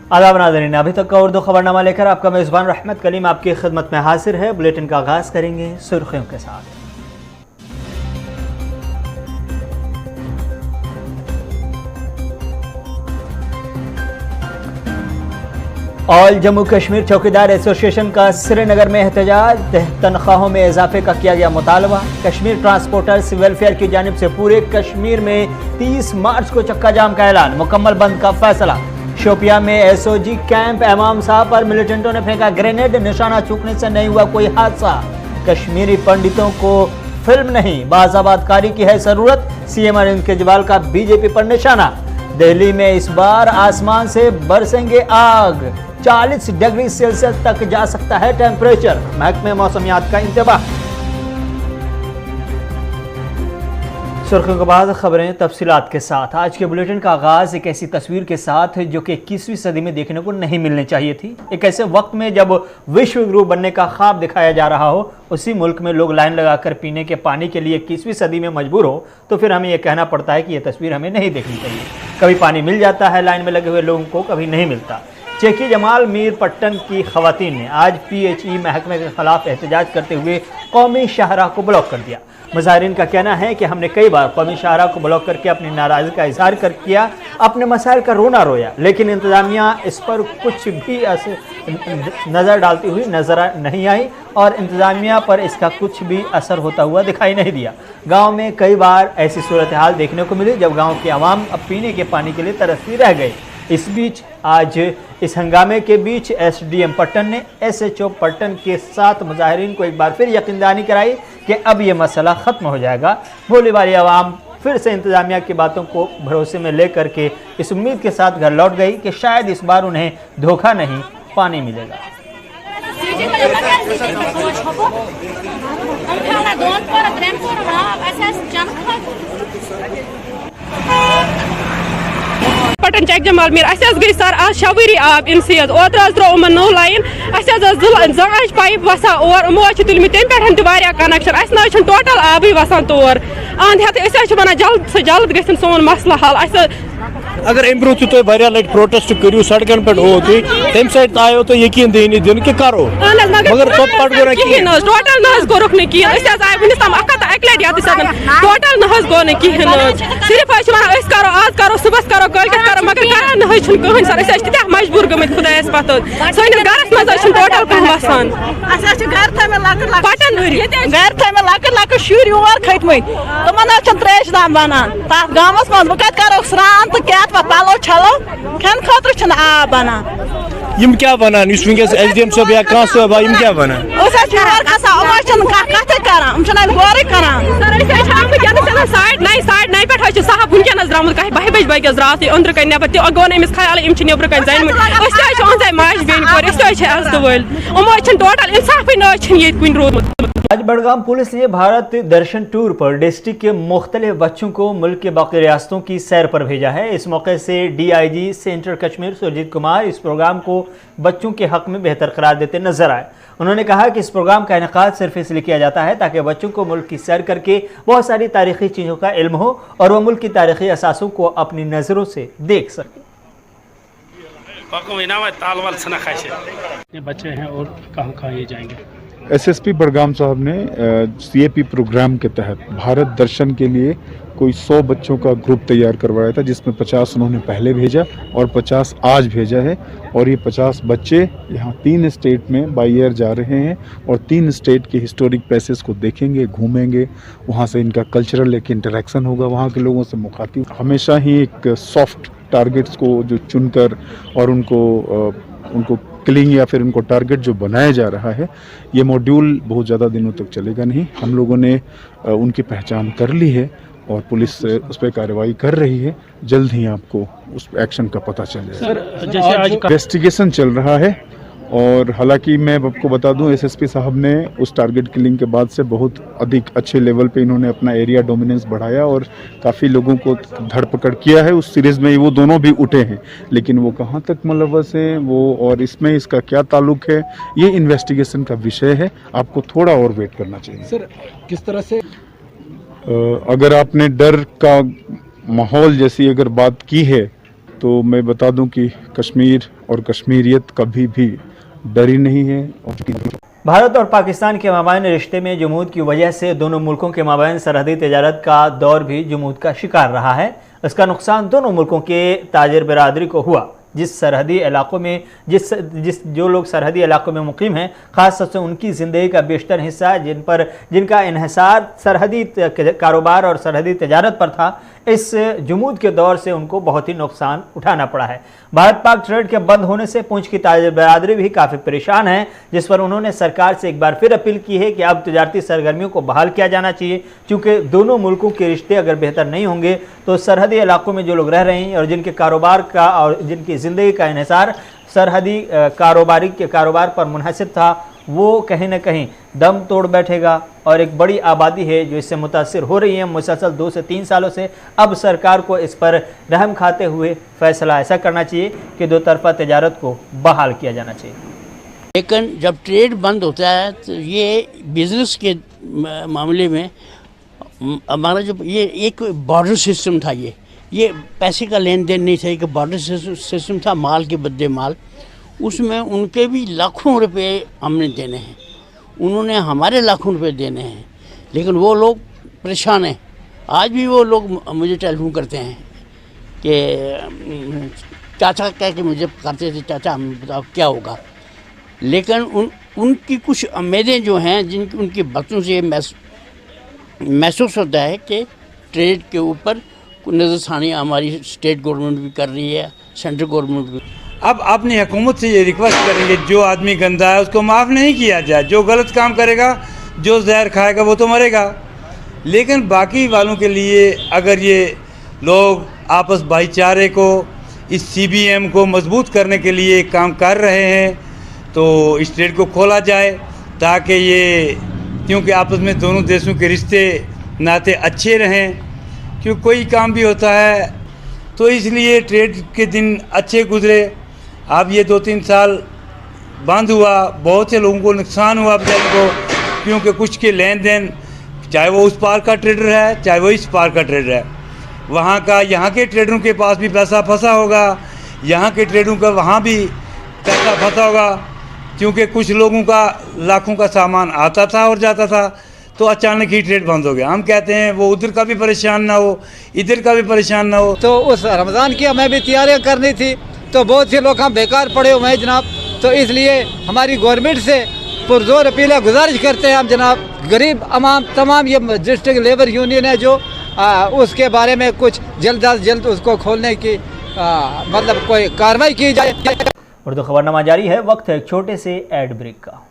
आदाब नाज़रीन, अभी तक का उर्दू खबरनामा लेकर आपका मेज़बान रहमत कलीम आपकी खिदमत में हाजिर है। बुलेटिन का आगाज़ करेंगे सुर्खियों के साथ। ऑल जम्मू कश्मीर चौकीदार एसोसिएशन का श्रीनगर में एहतजाज, तनख्वाहों में इजाफे का किया गया मुतालबा। कश्मीर ट्रांसपोर्टर्स वेलफेयर की जानिब से पूरे कश्मीर में 30 मार्च को चक्का जाम का ऐलान, मुकम्मल बंद का फैसला। शोपिया में एसओजी कैंप इमाम साहब पर मिलिटेंटों ने फेंका ग्रेनेड, निशाना चूकने से नहीं हुआ कोई हादसा। कश्मीरी पंडितों को फिल्म नहीं बाज़ाबातकारी की है जरूरत, सीएम अरविंद केजरीवाल का बीजेपी पर निशाना। दिल्ली में इस बार आसमान से बरसेंगे आग, 40 डिग्री सेल्सियस तक जा सकता है टेम्परेचर, महकमे मौसमियात का इंतबाह। सुर्खियों के बाद खबरें तफसीलात के साथ। आज के बुलेटिन का आगाज़ एक ऐसी तस्वीर के साथ जो कि 21वीं सदी में देखने को नहीं मिलनी चाहिए थी। एक ऐसे वक्त में जब विश्व गुरु बनने का ख्वाब दिखाया जा रहा हो, उसी मुल्क में लोग लाइन लगाकर पीने के पानी के लिए 21वीं सदी में मजबूर हो, तो फिर हमें यह कहना पड़ता है कि यह तस्वीर हमें नहीं देखनी चाहिए। कभी पानी मिल जाता है लाइन में लगे हुए लोगों को, कभी नहीं मिलता। चेकी जमाल मीर पट्टन की खवातीन ने आज PHE महकमे के खिलाफ एहतजाज करते हुए कौमी शाहराह को ब्लॉक कर दिया। मुजाहिरीन का कहना है कि हमने कई बार कौमी शाहराह को ब्लॉक करके अपनी नाराज़गी का इजहार कर किया, अपने मसाइल का रोना रोया, लेकिन इंतज़ामिया इस पर कुछ भी नज़र डालती हुई नज़र नहीं आई और इंतज़ामिया पर इसका कुछ भी असर होता हुआ दिखाई नहीं दिया। गाँव में कई बार ऐसी सूरत हाल देखने को मिली जब गाँव के अवाम अब पीने के पानी के लिए तरसती रह गई। इस बीच आज इस हंगामे के बीच SDM पट्टन ने SHO पट्टन के साथ मुजाहिरीन को एक बार फिर यकीनदहानी कराई कि अब ये मसला ख़त्म हो जाएगा। भोली वाली आवाम फिर से इंतज़ामिया की बातों को भरोसे में ले करके इस उम्मीद के साथ घर लौट गई कि शायद इस बार उन्हें धोखा नहीं, पानी मिलेगा। पटन चेक जमाल मीर गई सर आज शवरी आब इनसे ओतर त्रो नौ लाइन आज पाइप वसान और यमो तुलम तम पे कनेक्शन टोटल आबी वसान तौर अंद हेत वन जल्द से जल्द गन सोन मसला हल। अगर अम ब्रो तुम लट प्रोटेस्ट करू सड़कन पे हो तम सत आयो तो यकीन दिन कि करो मगर टोटल नोरुक आए वनस तम अक लट टोटल गो सिर्फ करो आज करो सुबह करो कल करो मगर करान कहीं सर तीत मजबूर गमत खुदायस पत सैनिस गरस मज टोटल कह वसान पटन गर थे लक शुर योर खतमत तमन त्रेश दाम बनान तथ गामस मज बह करो स्रान तो क्या पलो छलो खन खतर आब बनान यम क्या बनान वनस SDM सब या कह सब यम क्या बनान गौर कर साढ़े 9 पे साहब वनकस द्रामुत कह 12 बजे बगस रात अंदर कन नबर तो गो नमिस ख्याल नबर कन जन माज बेन कोर वल टोटल इंसाफ ये रोदमुत। आज बड़गाम पुलिस ने भारत दर्शन टूर पर डिस्ट्रिक्ट के मुख्तलिफ बच्चों को मुल्क के बाकी रियासतों की सैर पर भेजा है। इस मौके से DIG सेंट्रल कश्मीर सुरजीत कुमार इस प्रोग्राम को बच्चों के हक में बेहतर करार देते नजर आए। उन्होंने कहा कि इस प्रोग्राम का इनेकाद सिर्फ इसलिए किया जाता है ताकि बच्चों को मुल्क की सैर करके बहुत सारी तारीखी चीज़ों का इल्म हो और वह मुल्क की तारीखी असासों को अपनी नज़रों से देख सके। बच्चे हैं और कहाँ ये जाएंगे। SSP बड़गाम साहब ने CAP प्रोग्राम के तहत भारत दर्शन के लिए कोई 100 बच्चों का ग्रुप तैयार करवाया था, जिसमें 50 उन्होंने पहले भेजा और 50 आज भेजा है। और ये 50 बच्चे यहाँ 3 स्टेट में बाई एयर जा रहे हैं और 3 स्टेट के हिस्टोरिक प्लेसेस को देखेंगे, घूमेंगे, वहाँ से इनका कल्चरल एक इंटरेक्शन होगा, वहाँ के लोगों से मुखातिब। हमेशा ही एक सॉफ्ट टारगेट्स को जो चुनकर और उनको किलिंग या फिर उनको टारगेट जो बनाया जा रहा है, ये मॉड्यूल बहुत ज़्यादा दिनों तक चलेगा नहीं। हम लोगों ने उनकी पहचान कर ली है और पुलिस उस पर कार्रवाई कर रही है। जल्द ही आपको उस एक्शन का पता चल जाएगा। इन्वेस्टिगेशन चल रहा है और हालांकि मैं आपको बता दूं SSP साहब ने उस टारगेट किलिंग के बाद से बहुत अधिक अच्छे लेवल पे इन्होंने अपना एरिया डोमिनेंस बढ़ाया और काफ़ी लोगों को धरपकड़ किया है। उस सीरीज़ में वो दोनों भी उठे हैं, लेकिन वो कहाँ तक मुलव्वस हैं वो और इसमें इसका क्या ताल्लुक है, ये इन्वेस्टिगेशन का विषय है। आपको थोड़ा और वेट करना चाहिए। सर किस तरह से अगर आपने डर का माहौल जैसी अगर बात की है तो मैं बता दूं कि कश्मीर और कश्मीरियत कभी भी डरी नहीं है। भारत और पाकिस्तान के माबैन रिश्ते में जमूद की वजह से दोनों मुल्कों के माबैन सरहदी तजारत का दौर भी जमूद का शिकार रहा है। इसका नुकसान दोनों मुल्कों के ताजिर बिरादरी को हुआ। जिस सरहदी इलाकों में जो लोग सरहदी इलाकों में मुकीम हैं, ख़ास तौर से उनकी ज़िंदगी का बेशतर हिस्सा जिनका इन्हिसार सरहदी कारोबार और सरहदी तजारत पर था, इस जमूद के दौर से उनको बहुत ही नुकसान उठाना पड़ा है। भारत पाक ट्रेड के बंद होने से पूंछ की ताजिर बिरादरी भी काफ़ी परेशान है, जिस पर उन्होंने सरकार से एक बार फिर अपील की है कि अब तजारती सरगर्मियों को बहाल किया जाना चाहिए, क्योंकि दोनों मुल्कों के रिश्ते अगर बेहतर नहीं होंगे तो सरहदी इलाकों में जो लोग रह रहे हैं और जिनके कारोबार का और जिनकी ज़िंदगी का इन्हिसार सरहदी कारोबार पर मुनहसिर था, वो कहीं ना कहीं दम तोड़ बैठेगा। और एक बड़ी आबादी है जो इससे मुतासिर हो रही है मुसलसल 2 से 3 सालों से। अब सरकार को इस पर रहम खाते हुए फैसला ऐसा करना चाहिए कि दो तरफा तजारत को बहाल किया जाना चाहिए। लेकिन जब ट्रेड बंद होता है तो ये बिज़नेस के मामले में हमारा जो ये एक बॉर्डर सिस्टम था, ये पैसे का लेन देन नहीं था, एक बॉर्डर सिस्टम था, माल के बदले माल। उसमें उनके भी लाखों रुपए हमने देने हैं, उन्होंने हमारे लाखों रुपए देने हैं, लेकिन वो लोग परेशान हैं। आज भी वो लोग मुझे टेलीफोन करते हैं कि चाचा कह के मुझे करते थे, चाचा हम बताओ क्या होगा। लेकिन उनकी कुछ उम्मीदें जो हैं, जिनकी उनकी बातों से महसूस होता है कि ट्रेड के ऊपर नज़रसानी हमारी स्टेट गवर्नमेंट भी कर रही है, सेंट्रल गवर्नमेंट भी। अब अपनी हुकूमत से ये रिक्वेस्ट करेंगे, जो आदमी गंदा है उसको माफ़ नहीं किया जाए। जो गलत काम करेगा, जो जहर खाएगा वो तो मरेगा। लेकिन बाकी वालों के लिए अगर ये लोग आपस भाईचारे को, इस CBM को मजबूत करने के लिए काम कर रहे हैं तो इस ट्रेड को खोला जाए, ताकि ये, क्योंकि आपस में दोनों देशों के रिश्ते नाते अच्छे रहें। क्योंकि कोई काम भी होता है तो इसलिए ट्रेड के दिन अच्छे गुजरे। अब ये 2-3 साल बंद हुआ, बहुत से लोगों को नुकसान हुआ बेचारों को, क्योंकि कुछ के लेन देन, चाहे वो उस पार का ट्रेडर है चाहे वो इस पार का ट्रेडर है, वहाँ का यहाँ के ट्रेडरों के पास भी पैसा फंसा होगा, यहाँ के ट्रेडरों का वहाँ भी पैसा फंसा होगा। क्योंकि कुछ लोगों का लाखों का सामान आता था और जाता था, तो अचानक ही ट्रेड बंद हो गया। हम कहते हैं वो उधर का भी परेशान ना हो, इधर का भी परेशान ना हो। तो उस रमज़ान की हमें भी तैयारियां करनी थी, तो बहुत से लोग हम बेकार पड़े हुए हैं जनाब। तो इसलिए हमारी गवर्नमेंट से पुरजोर अपील गुजारिश करते हैं हम जनाब, गरीब अवाम तमाम ये डिस्ट्रिक्ट लेबर यूनियन है जो उसके बारे में कुछ जल्द अज जल्द उसको खोलने की मतलब कोई कार्रवाई की जाए। उर्दू खबरनामा जारी है, वक्त है एक छोटे से एड ब्रेक का।